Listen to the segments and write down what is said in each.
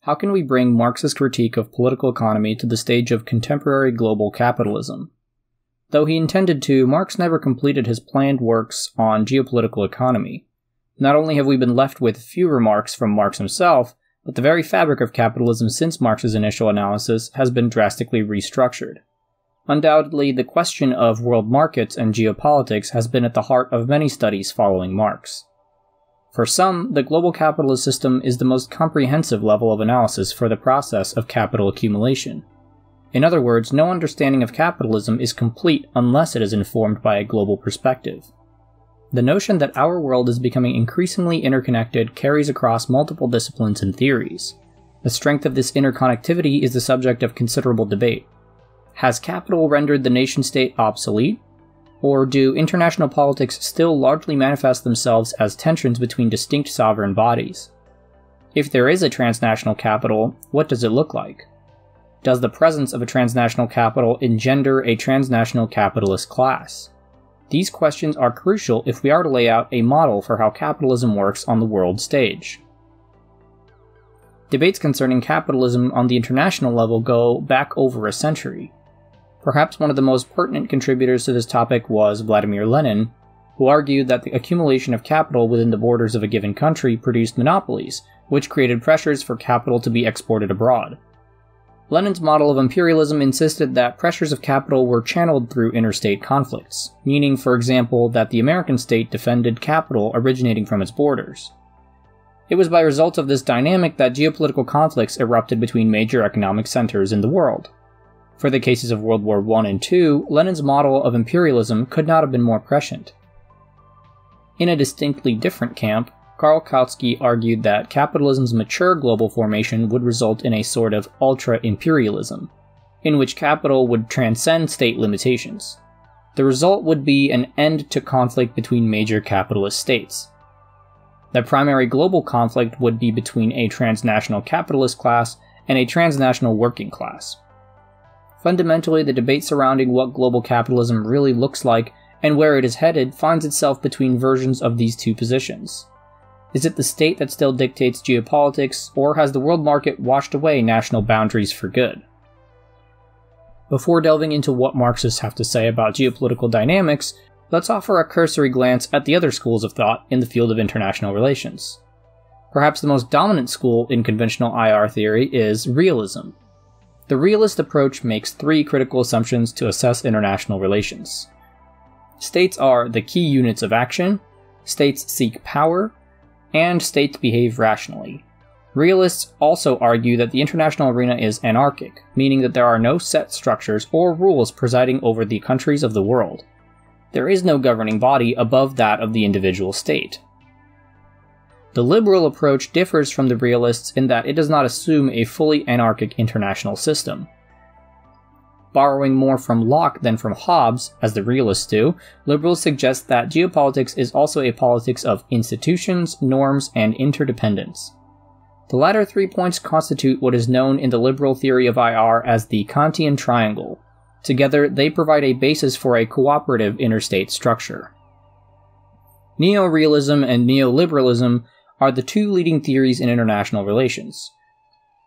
How can we bring Marxist critique of political economy to the stage of contemporary global capitalism? Though he intended to, Marx never completed his planned works on geopolitical economy. Not only have we been left with few remarks from Marx himself, but the very fabric of capitalism since Marx's initial analysis has been drastically restructured. Undoubtedly, the question of world markets and geopolitics has been at the heart of many studies following Marx. For some, the global capitalist system is the most comprehensive level of analysis for the process of capital accumulation. In other words, no understanding of capitalism is complete unless it is informed by a global perspective. The notion that our world is becoming increasingly interconnected carries across multiple disciplines and theories. The strength of this interconnectivity is the subject of considerable debate. Has capital rendered the nation-state obsolete? Or do international politics still largely manifest themselves as tensions between distinct sovereign bodies? If there is a transnational capital, what does it look like? Does the presence of a transnational capital engender a transnational capitalist class? These questions are crucial if we are to lay out a model for how capitalism works on the world stage. Debates concerning capitalism on the international level go back over a century. Perhaps one of the most pertinent contributors to this topic was Vladimir Lenin, who argued that the accumulation of capital within the borders of a given country produced monopolies, which created pressures for capital to be exported abroad. Lenin's model of imperialism insisted that pressures of capital were channeled through interstate conflicts, meaning, for example, that the American state defended capital originating from its borders. It was by result of this dynamic that geopolitical conflicts erupted between major economic centers in the world. For the cases of World War I and II, Lenin's model of imperialism could not have been more prescient. In a distinctly different camp, Karl Kautsky argued that capitalism's mature global formation would result in a sort of ultra-imperialism, in which capital would transcend state limitations. The result would be an end to conflict between major capitalist states. The primary global conflict would be between a transnational capitalist class and a transnational working class. Fundamentally, the debate surrounding what global capitalism really looks like and where it is headed finds itself between versions of these two positions. Is it the state that still dictates geopolitics, or has the world market washed away national boundaries for good? Before delving into what Marxists have to say about geopolitical dynamics, let's offer a cursory glance at the other schools of thought in the field of international relations. Perhaps the most dominant school in conventional IR theory is realism. The realist approach makes three critical assumptions to assess international relations. States are the key units of action, states seek power, and states behave rationally. Realists also argue that the international arena is anarchic, meaning that there are no set structures or rules presiding over the countries of the world. There is no governing body above that of the individual state. The liberal approach differs from the realists in that it does not assume a fully anarchic international system. Borrowing more from Locke than from Hobbes, as the realists do, liberals suggest that geopolitics is also a politics of institutions, norms, and interdependence. The latter 3 points constitute what is known in the liberal theory of IR as the Kantian triangle. Together, they provide a basis for a cooperative interstate structure. Neorealism and neoliberalism are the two leading theories in international relations.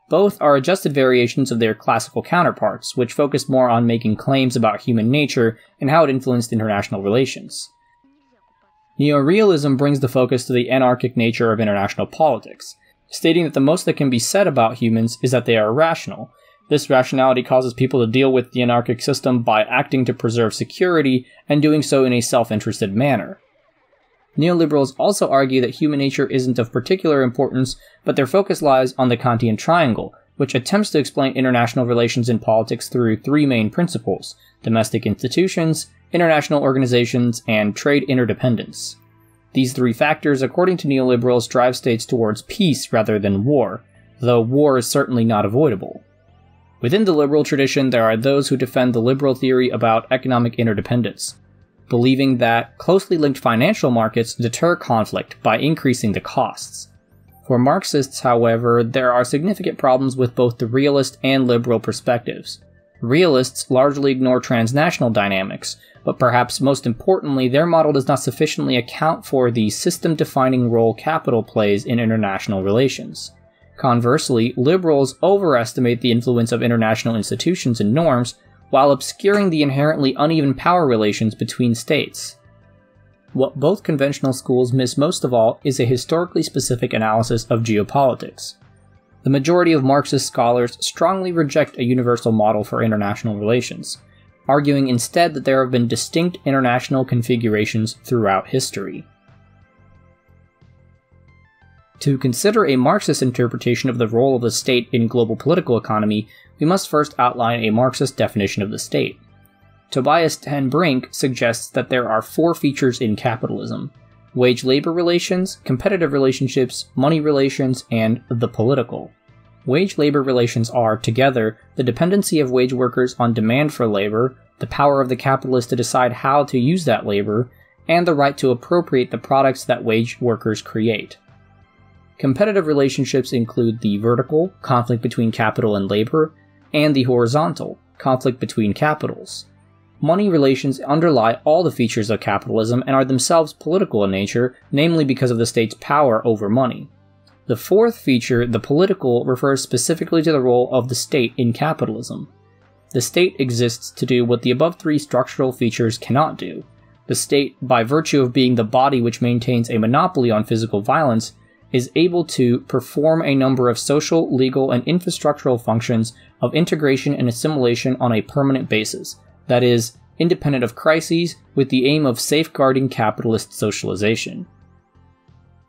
Both are adjusted variations of their classical counterparts, which focus more on making claims about human nature and how it influenced international relations. Neorealism brings the focus to the anarchic nature of international politics, stating that the most that can be said about humans is that they are rational. This rationality causes people to deal with the anarchic system by acting to preserve security and doing so in a self-interested manner. Neoliberals also argue that human nature isn't of particular importance, but their focus lies on the Kantian triangle, which attempts to explain international relations in politics through three main principles: domestic institutions, international organizations, and trade interdependence. These three factors, according to neoliberals, drive states towards peace rather than war, though war is certainly not avoidable. Within the liberal tradition, there are those who defend the liberal theory about economic interdependence, believing that closely linked financial markets deter conflict by increasing the costs. For Marxists, however, there are significant problems with both the realist and liberal perspectives. Realists largely ignore transnational dynamics, but perhaps most importantly, their model does not sufficiently account for the system-defining role capital plays in international relations. Conversely, liberals overestimate the influence of international institutions and norms while obscuring the inherently uneven power relations between states. What both conventional schools miss most of all is a historically specific analysis of geopolitics. The majority of Marxist scholars strongly reject a universal model for international relations, arguing instead that there have been distinct international configurations throughout history. To consider a Marxist interpretation of the role of the state in global political economy, we must first outline a Marxist definition of the state. Tobias ten Brink suggests that there are four features in capitalism: wage-labor relations, competitive relationships, money relations, and the political. Wage-labor relations are, together, the dependency of wage workers on demand for labor, the power of the capitalist to decide how to use that labor, and the right to appropriate the products that wage workers create. Competitive relationships include the vertical, conflict between capital and labor, and the horizontal, conflict between capitals. Money relations underlie all the features of capitalism and are themselves political in nature, namely because of the state's power over money. The fourth feature, the political, refers specifically to the role of the state in capitalism. The state exists to do what the above three structural features cannot do. The state, by virtue of being the body which maintains a monopoly on physical violence, is able to perform a number of social, legal, and infrastructural functions of integration and assimilation on a permanent basis, that is, independent of crises, with the aim of safeguarding capitalist socialization.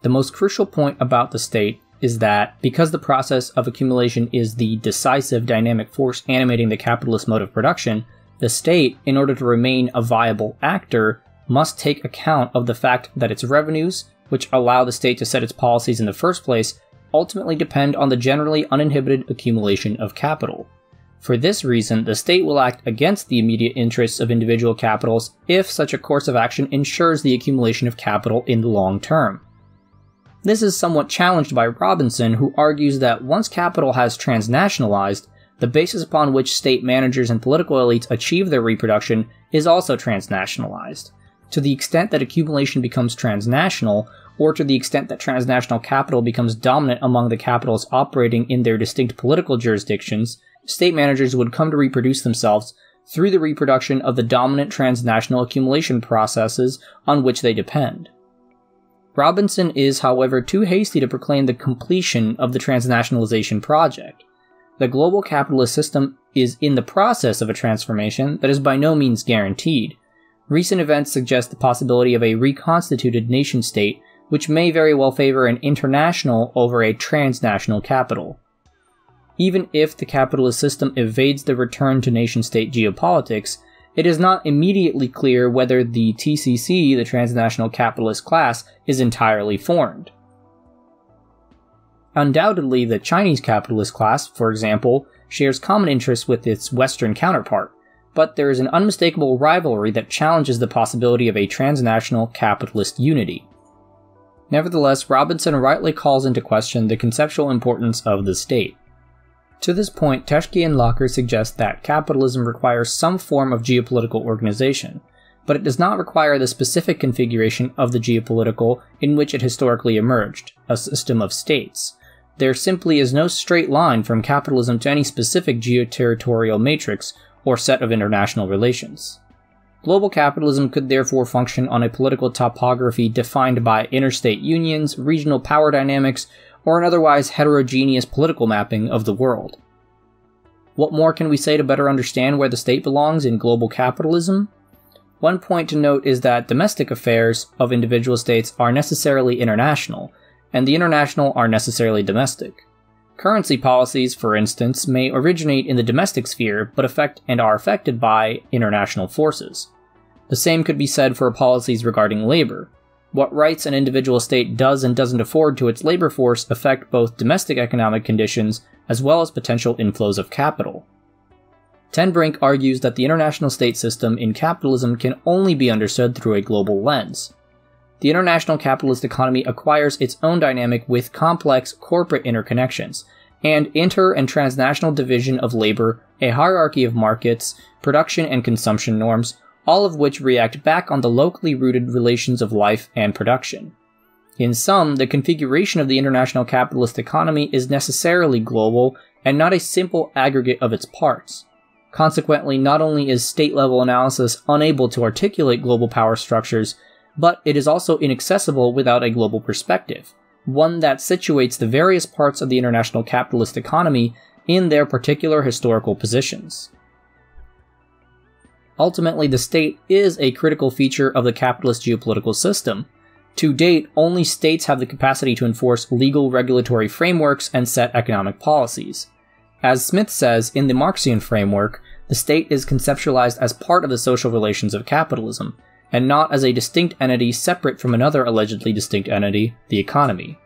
The most crucial point about the state is that, because the process of accumulation is the decisive dynamic force animating the capitalist mode of production, the state, in order to remain a viable actor, must take account of the fact that its revenues, which allow the state to set its policies in the first place, ultimately depend on the generally uninhibited accumulation of capital. For this reason, the state will act against the immediate interests of individual capitals if such a course of action ensures the accumulation of capital in the long term. This is somewhat challenged by Robinson, who argues that once capital has transnationalized, the basis upon which state managers and political elites achieve their reproduction is also transnationalized. To the extent that accumulation becomes transnational, or to the extent that transnational capital becomes dominant among the capitals operating in their distinct political jurisdictions, state managers would come to reproduce themselves through the reproduction of the dominant transnational accumulation processes on which they depend. Robinson is, however, too hasty to proclaim the completion of the transnationalization project. The global capitalist system is in the process of a transformation that is by no means guaranteed. Recent events suggest the possibility of a reconstituted nation-state, which may very well favor an international over a transnational capital. Even if the capitalist system evades the return to nation-state geopolitics, it is not immediately clear whether the TCC, the transnational capitalist class, is entirely formed. Undoubtedly, the Chinese capitalist class, for example, shares common interests with its Western counterpart, but there is an unmistakable rivalry that challenges the possibility of a transnational capitalist unity. Nevertheless, Robinson rightly calls into question the conceptual importance of the state. To this point, Teschke and Locker suggest that capitalism requires some form of geopolitical organization, but it does not require the specific configuration of the geopolitical in which it historically emerged, a system of states. There simply is no straight line from capitalism to any specific geoterritorial matrix or set of international relations. Global capitalism could therefore function on a political topography defined by interstate unions, regional power dynamics, or an otherwise heterogeneous political mapping of the world. What more can we say to better understand where the state belongs in global capitalism? One point to note is that domestic affairs of individual states are necessarily international, and the international are necessarily domestic. Currency policies, for instance, may originate in the domestic sphere, but affect and are affected by international forces. The same could be said for policies regarding labor. What rights an individual state does and doesn't afford to its labor force affect both domestic economic conditions as well as potential inflows of capital. Ten Brink argues that the international state system in capitalism can only be understood through a global lens. The international capitalist economy acquires its own dynamic with complex corporate interconnections, and inter- and transnational division of labor, a hierarchy of markets, production and consumption norms, all of which react back on the locally rooted relations of life and production. In sum, the configuration of the international capitalist economy is necessarily global and not a simple aggregate of its parts. Consequently, not only is state-level analysis unable to articulate global power structures, but it is also inaccessible without a global perspective, one that situates the various parts of the international capitalist economy in their particular historical positions. Ultimately, the state is a critical feature of the capitalist geopolitical system. To date, only states have the capacity to enforce legal regulatory frameworks and set economic policies. As Smith says in the Marxian framework, the state is conceptualized as part of the social relations of capitalism, and not as a distinct entity separate from another allegedly distinct entity, the economy.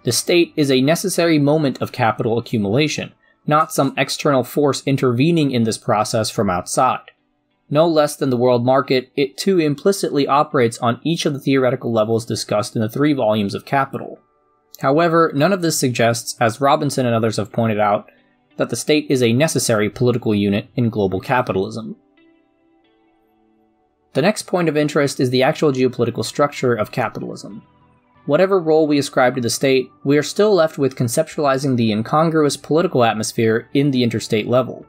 The state is a necessary moment of capital accumulation, not some external force intervening in this process from outside. No less than the world market, it too implicitly operates on each of the theoretical levels discussed in the 3 volumes of Capital. However, none of this suggests, as Robinson and others have pointed out, that the state is a necessary political unit in global capitalism. The next point of interest is the actual geopolitical structure of capitalism. Whatever role we ascribe to the state, we are still left with conceptualizing the incongruous political atmosphere in the interstate level.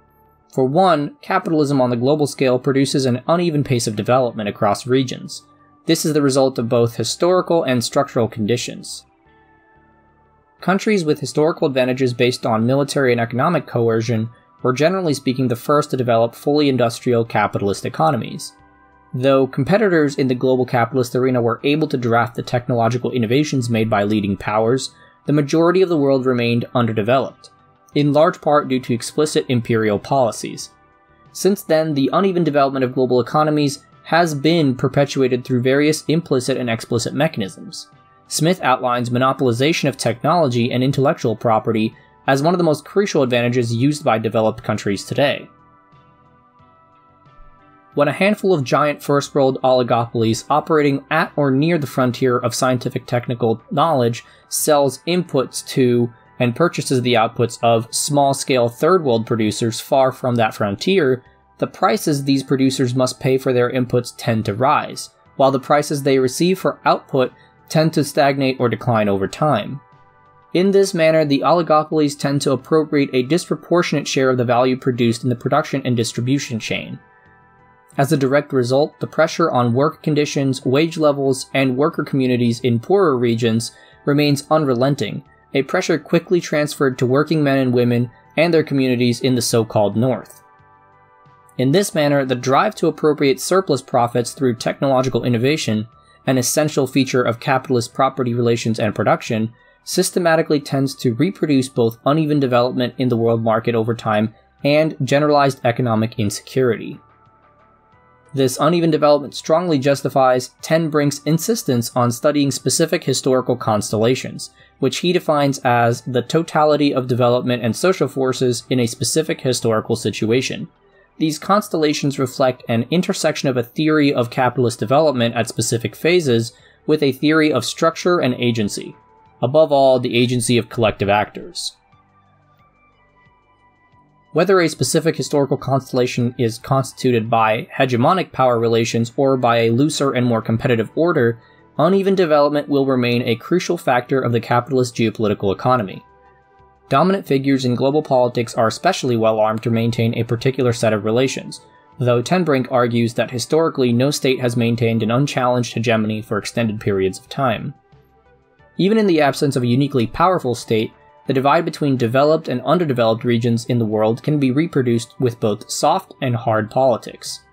For one, capitalism on the global scale produces an uneven pace of development across regions. This is the result of both historical and structural conditions. Countries with historical advantages based on military and economic coercion were generally speaking the first to develop fully industrial capitalist economies. Though competitors in the global capitalist arena were able to draft the technological innovations made by leading powers, the majority of the world remained underdeveloped, in large part due to explicit imperial policies. Since then, the uneven development of global economies has been perpetuated through various implicit and explicit mechanisms. Smith outlines monopolization of technology and intellectual property as one of the most crucial advantages used by developed countries today. When a handful of giant first-world oligopolies operating at or near the frontier of scientific technical knowledge sells inputs to and purchases the outputs of small-scale third-world producers far from that frontier, the prices these producers must pay for their inputs tend to rise, while the prices they receive for output tend to stagnate or decline over time. In this manner, the oligopolies tend to appropriate a disproportionate share of the value produced in the production and distribution chain. As a direct result, the pressure on work conditions, wage levels, and worker communities in poorer regions remains unrelenting, a pressure quickly transferred to working men and women and their communities in the so-called North. In this manner, the drive to appropriate surplus profits through technological innovation, an essential feature of capitalist property relations and production, systematically tends to reproduce both uneven development in the world market over time and generalized economic insecurity. This uneven development strongly justifies Ten Brink's insistence on studying specific historical constellations, which he defines as the totality of development and social forces in a specific historical situation. These constellations reflect an intersection of a theory of capitalist development at specific phases with a theory of structure and agency. Above all, the agency of collective actors. Whether a specific historical constellation is constituted by hegemonic power relations or by a looser and more competitive order, uneven development will remain a crucial factor of the capitalist geopolitical economy. Dominant figures in global politics are especially well armed to maintain a particular set of relations, though Ten Brink argues that historically no state has maintained an unchallenged hegemony for extended periods of time. Even in the absence of a uniquely powerful state, the divide between developed and underdeveloped regions in the world can be reproduced with both soft and hard politics.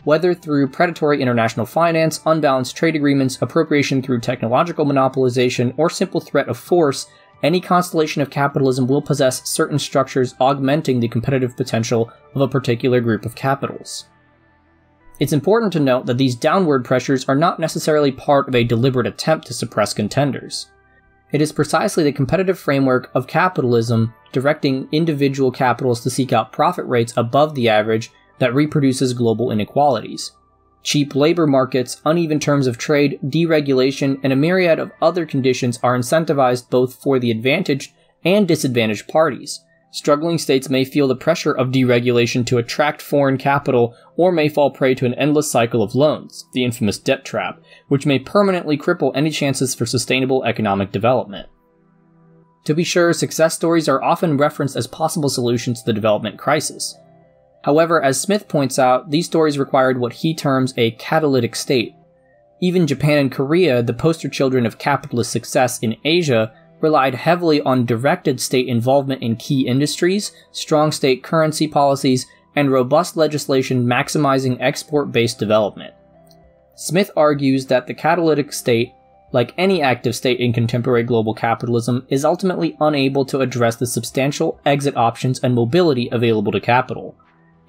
Whether through predatory international finance, unbalanced trade agreements, appropriation through technological monopolization, or simple threat of force, any constellation of capitalism will possess certain structures augmenting the competitive potential of a particular group of capitals. It's important to note that these downward pressures are not necessarily part of a deliberate attempt to suppress contenders. It is precisely the competitive framework of capitalism directing individual capitals to seek out profit rates above the average that reproduces global inequalities. Cheap labor markets, uneven terms of trade, deregulation, and a myriad of other conditions are incentivized both for the advantaged and disadvantaged parties, Struggling states may feel the pressure of deregulation to attract foreign capital, or may fall prey to an endless cycle of loans, the infamous debt trap, which may permanently cripple any chances for sustainable economic development. To be sure, success stories are often referenced as possible solutions to the development crisis. However, as Smith points out, these stories required what he terms a catalytic state. Even Japan and Korea, the poster children of capitalist success in Asia, relied heavily on directed state involvement in key industries, strong state currency policies, and robust legislation maximizing export-based development. Smith argues that the catalytic state, like any active state in contemporary global capitalism, is ultimately unable to address the substantial exit options and mobility available to capital.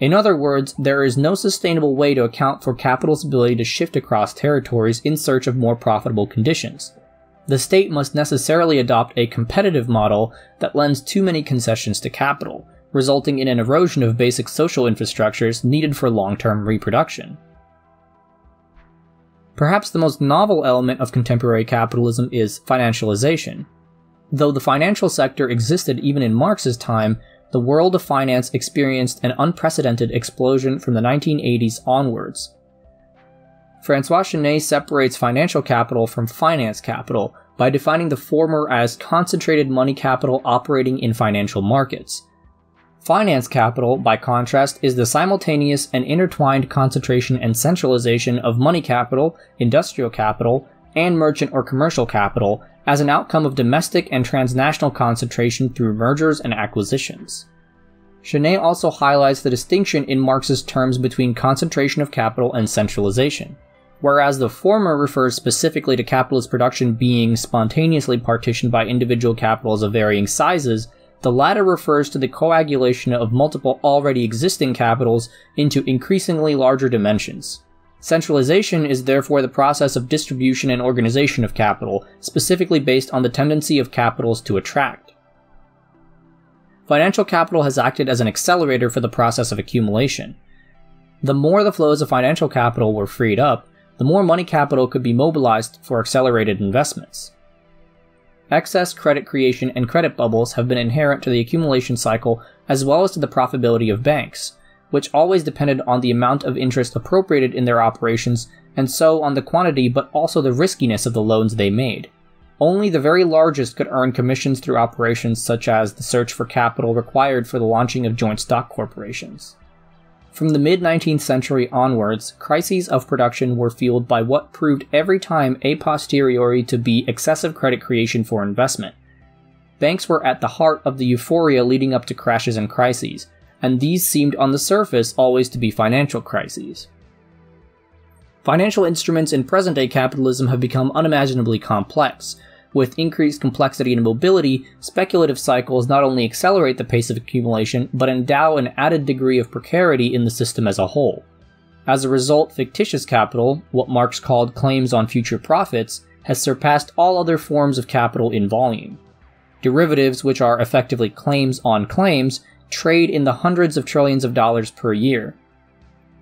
In other words, there is no sustainable way to account for capital's ability to shift across territories in search of more profitable conditions. The state must necessarily adopt a competitive model that lends too many concessions to capital, resulting in an erosion of basic social infrastructures needed for long-term reproduction. Perhaps the most novel element of contemporary capitalism is financialization. Though the financial sector existed even in Marx's time, the world of finance experienced an unprecedented explosion from the 1980s onwards. François Chenet separates financial capital from finance capital by defining the former as concentrated money capital operating in financial markets. Finance capital, by contrast, is the simultaneous and intertwined concentration and centralization of money capital, industrial capital, and merchant or commercial capital as an outcome of domestic and transnational concentration through mergers and acquisitions. Chenet also highlights the distinction in Marxist terms between concentration of capital and centralization. Whereas the former refers specifically to capitalist production being spontaneously partitioned by individual capitals of varying sizes, the latter refers to the coagulation of multiple already existing capitals into increasingly larger dimensions. Centralization is therefore the process of distribution and organization of capital, specifically based on the tendency of capitals to attract. Financial capital has acted as an accelerator for the process of accumulation. The more the flows of financial capital were freed up, the more money capital could be mobilized for accelerated investments. Excess credit creation and credit bubbles have been inherent to the accumulation cycle as well as to the profitability of banks, which always depended on the amount of interest appropriated in their operations and so on the quantity but also the riskiness of the loans they made. Only the very largest could earn commissions through operations such as the search for capital required for the launching of joint stock corporations. From the mid-19th century onwards, crises of production were fueled by what proved every time a posteriori to be excessive credit creation for investment. Banks were at the heart of the euphoria leading up to crashes and crises, and these seemed on the surface always to be financial crises. Financial instruments in present-day capitalism have become unimaginably complex. With increased complexity and mobility, speculative cycles not only accelerate the pace of accumulation, but endow an added degree of precarity in the system as a whole. As a result, fictitious capital, what Marx called claims on future profits, has surpassed all other forms of capital in volume. Derivatives, which are effectively claims on claims, trade in the hundreds of trillions of dollars per year.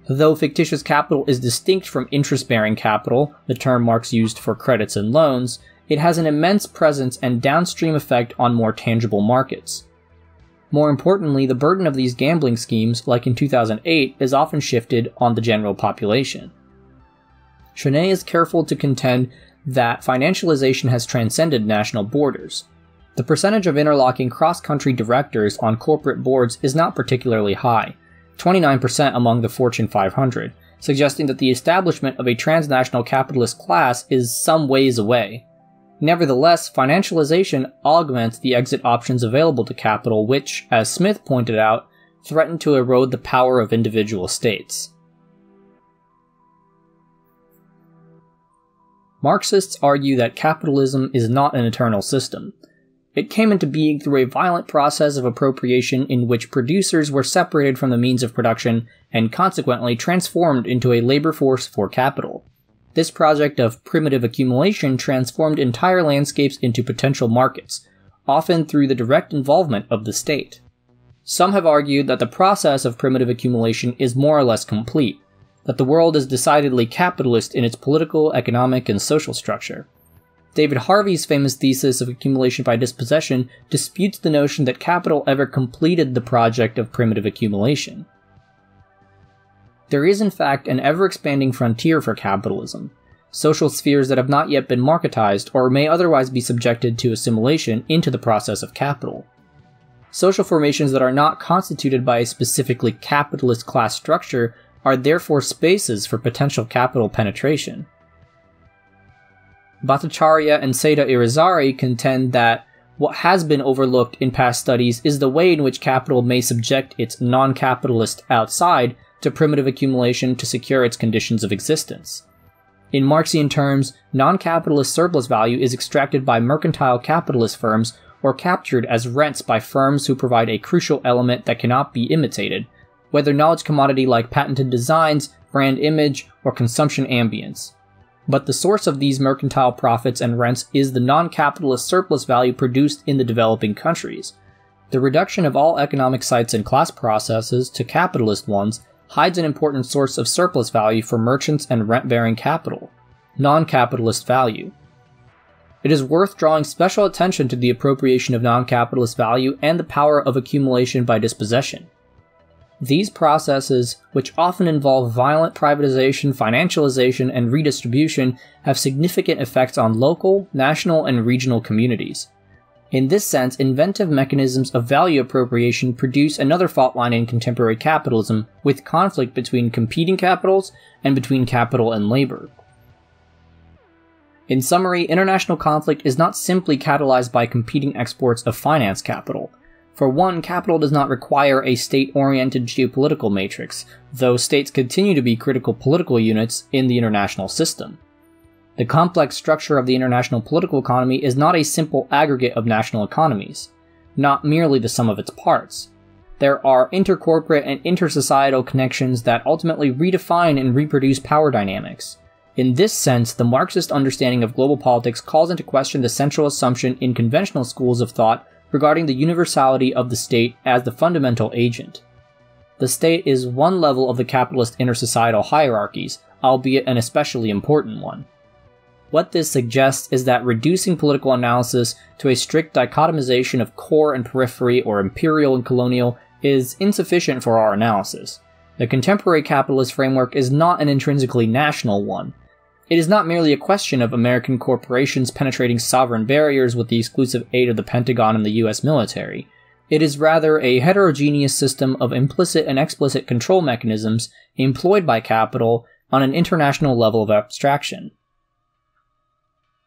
Though fictitious capital is distinct from interest-bearing capital, the term Marx used for credits and loans, it has an immense presence and downstream effect on more tangible markets. More importantly, the burden of these gambling schemes, like in 2008, is often shifted on the general population. Chenet is careful to contend that financialization has transcended national borders. The percentage of interlocking cross-country directors on corporate boards is not particularly high, 29% among the Fortune 500, suggesting that the establishment of a transnational capitalist class is some ways away. Nevertheless, financialization augments the exit options available to capital which, as Smith pointed out, threaten to erode the power of individual states. Marxists argue that capitalism is not an eternal system. It came into being through a violent process of appropriation in which producers were separated from the means of production and consequently transformed into a labor force for capital. This project of primitive accumulation transformed entire landscapes into potential markets, often through the direct involvement of the state. Some have argued that the process of primitive accumulation is more or less complete, that the world is decidedly capitalist in its political, economic, and social structure. David Harvey's famous thesis of accumulation by dispossession disputes the notion that capital ever completed the project of primitive accumulation. There is in fact an ever-expanding frontier for capitalism, social spheres that have not yet been marketized or may otherwise be subjected to assimilation into the process of capital. Social formations that are not constituted by a specifically capitalist class structure are therefore spaces for potential capital penetration. Bhattacharya and Seda Irizarry contend that what has been overlooked in past studies is the way in which capital may subject its non-capitalist outside to primitive accumulation to secure its conditions of existence. In Marxian terms, non-capitalist surplus value is extracted by mercantile capitalist firms or captured as rents by firms who provide a crucial element that cannot be imitated, whether knowledge commodity like patented designs, brand image, or consumption ambience. But the source of these mercantile profits and rents is the non-capitalist surplus value produced in the developing countries. The reduction of all economic sites and class processes to capitalist ones hides an important source of surplus value for merchants and rent-bearing capital, non-capitalist value. It is worth drawing special attention to the appropriation of non-capitalist value and the power of accumulation by dispossession. These processes, which often involve violent privatization, financialization, and redistribution, have significant effects on local, national, and regional communities. In this sense, inventive mechanisms of value appropriation produce another fault line in contemporary capitalism, with conflict between competing capitals and between capital and labor. In summary, international conflict is not simply catalyzed by competing exports of finance capital. For one, capital does not require a state-oriented geopolitical matrix, though states continue to be critical political units in the international system. The complex structure of the international political economy is not a simple aggregate of national economies, not merely the sum of its parts. There are intercorporate and intersocietal connections that ultimately redefine and reproduce power dynamics. In this sense, the Marxist understanding of global politics calls into question the central assumption in conventional schools of thought regarding the universality of the state as the fundamental agent. The state is one level of the capitalist intersocietal hierarchies, albeit an especially important one. What this suggests is that reducing political analysis to a strict dichotomization of core and periphery or imperial and colonial is insufficient for our analysis. The contemporary capitalist framework is not an intrinsically national one. It is not merely a question of American corporations penetrating sovereign barriers with the exclusive aid of the Pentagon and the US military. It is rather a heterogeneous system of implicit and explicit control mechanisms employed by capital on an international level of abstraction.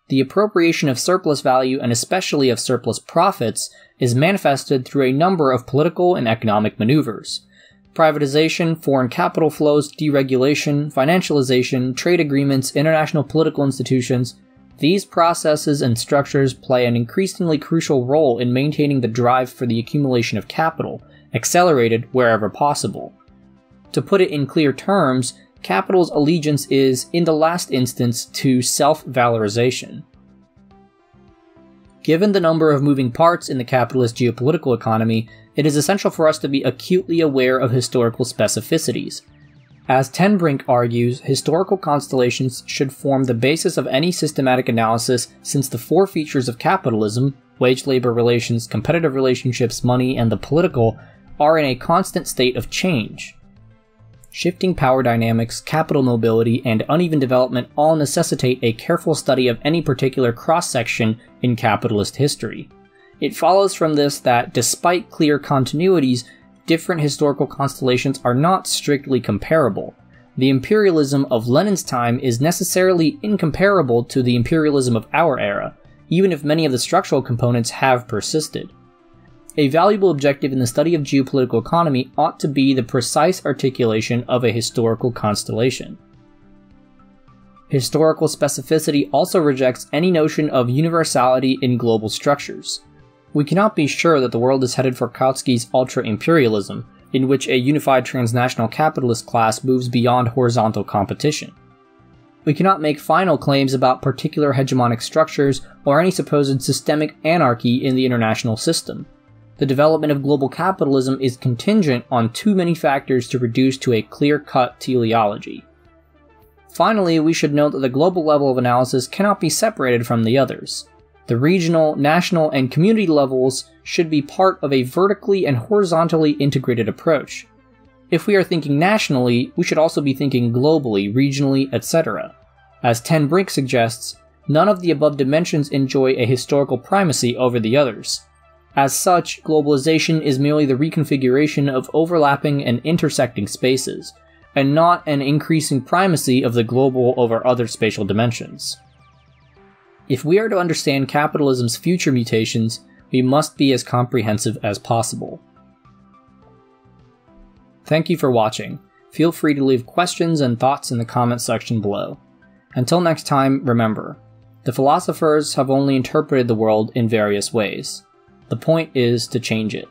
The appropriation of surplus value, and especially of surplus profits, is manifested through a number of political and economic maneuvers. Privatization, foreign capital flows, deregulation, financialization, trade agreements, international political institutions. These processes and structures play an increasingly crucial role in maintaining the drive for the accumulation of capital, accelerated wherever possible. To put it in clear terms, capital's allegiance is, in the last instance, to self-valorization. Given the number of moving parts in the capitalist geopolitical economy, it is essential for us to be acutely aware of historical specificities. As Ten Brink argues, historical constellations should form the basis of any systematic analysis, since the four features of capitalism — wage-labor relations, competitive relationships, money, and the political — are in a constant state of change. Shifting power dynamics, capital mobility, and uneven development all necessitate a careful study of any particular cross-section in capitalist history. It follows from this that, despite clear continuities, different historical constellations are not strictly comparable. The imperialism of Lenin's time is necessarily incomparable to the imperialism of our era, even if many of the structural components have persisted. A valuable objective in the study of geopolitical economy ought to be the precise articulation of a historical constellation. Historical specificity also rejects any notion of universality in global structures. We cannot be sure that the world is headed for Kautsky's ultra-imperialism, in which a unified transnational capitalist class moves beyond horizontal competition. We cannot make final claims about particular hegemonic structures or any supposed systemic anarchy in the international system. The development of global capitalism is contingent on too many factors to reduce to a clear-cut teleology. Finally, we should note that the global level of analysis cannot be separated from the others. The regional, national, and community levels should be part of a vertically and horizontally integrated approach. If we are thinking nationally, we should also be thinking globally, regionally, etc. As Ten Brink suggests, none of the above dimensions enjoy a historical primacy over the others. As such, globalization is merely the reconfiguration of overlapping and intersecting spaces, and not an increasing primacy of the global over other spatial dimensions. If we are to understand capitalism's future mutations, we must be as comprehensive as possible. Thank you for watching. Feel free to leave questions and thoughts in the comments section below. Until next time, remember, the philosophers have only interpreted the world in various ways. The point is to change it.